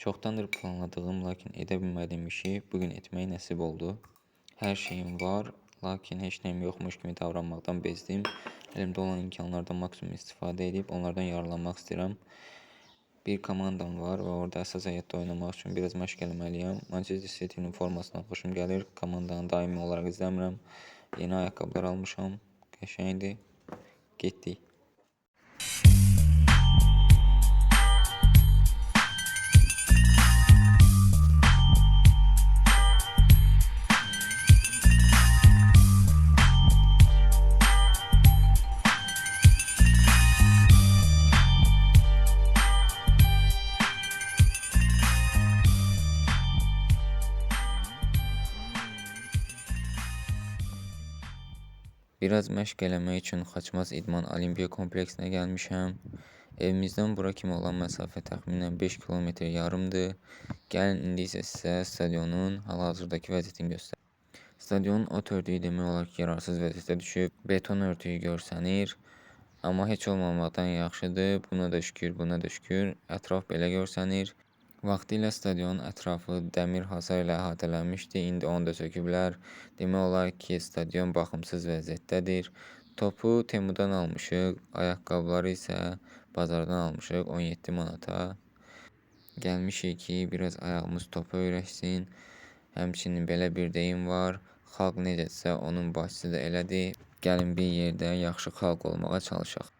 Çoxdandır planladığım, lakin edə bilmədiyim işi bugün etmək nəsib oldu. Hər şeyim var, lakin heç nəyim yoxmuş kimi davranmaqdan bezdim. Əlimdə olan imkanlardan maksimum istifadə edib onlardan yararlanmaq istəyirəm. Bir komandam var və orada əsas heyətdə oynamaq üçün biraz məşq eləməliyəm. Manchester City-nin formasından xoşum gəlir. Komandanı daimi olaraq izləmirəm. Yeni ayaqqabılar almışam. Qəşəngdir. Getdik. Biraz məşq eləmək üçün Xaçmaz İdman Olimpiya kompleksinə gəlmişəm. Evimizdən bura kimi olan məsafə təxminən 5 km yarımdır. Gəlin indi isə sizə stadionun hal-hazırdakı vəziyyətini göstərim. Stadionun ot örtüyü demək olar ki, yararsız vəziyyətdə düşüb. Beton örtüyü görsənir. Amma heç olmamaqdan yaxşıdır. Buna da şükür. Ətraf belə görsənir. Vaxtilə stadionun ətrafı dəmir hasar ilə əhatələnmişdi. İndi onu da söküblər. Demək olar ki, stadion baxımsız vəziyyətdədir. Topu Temudan almışıq. Ayaqqabıları isə bazardan almışıq 17 manata. Gəlmişik ki, biraz ayağımız topa öyrəşsin. Həmçinin belə bir deyim var. Xalq necədirsə onun başçısı da elədir. Gəlin bir yerdə yaxşı xalq olmağa çalışaq.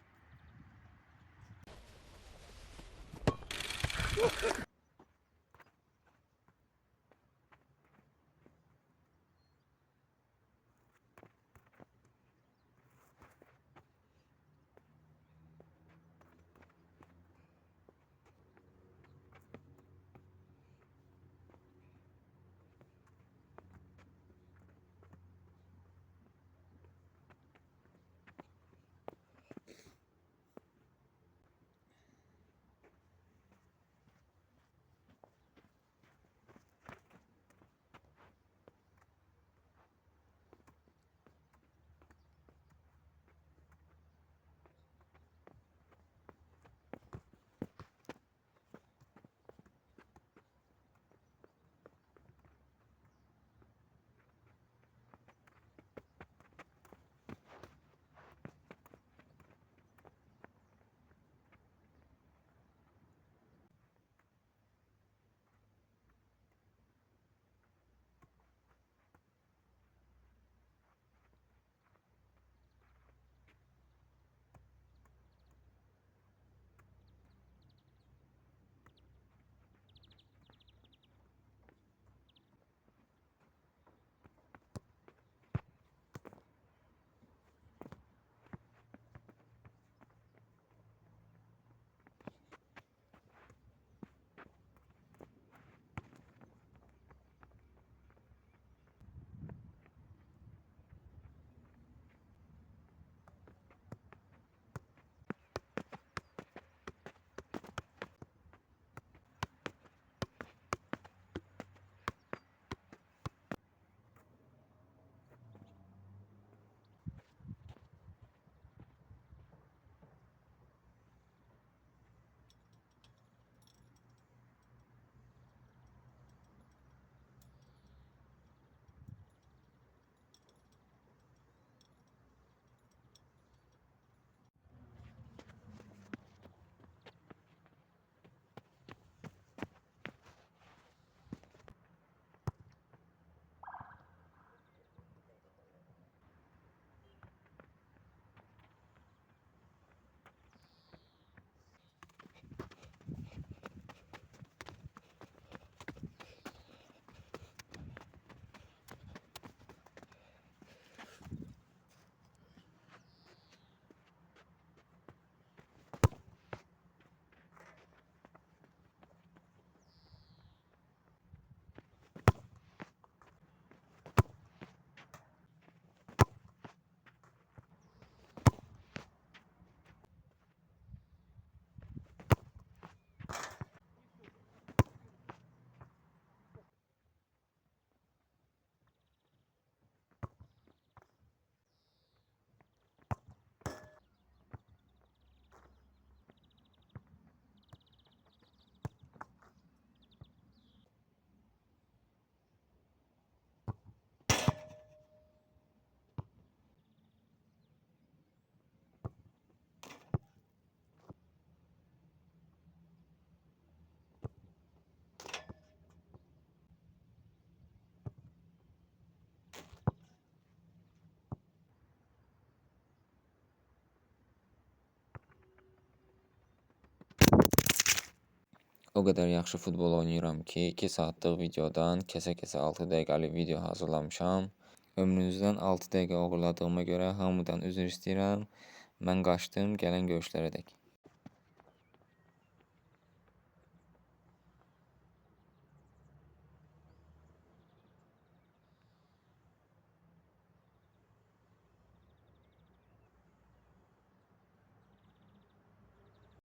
O qədər yaxşı futbol oynayıram ki, 2 saatlıq videodan kəsə-kəsə 6 dəqiqəlik video hazırlamışam. Ömrünüzdən 6 dəqiqə oğurladığıma görə hamıdan üzr istəyirəm. Mən qaçdım, gələn görüşlərədək.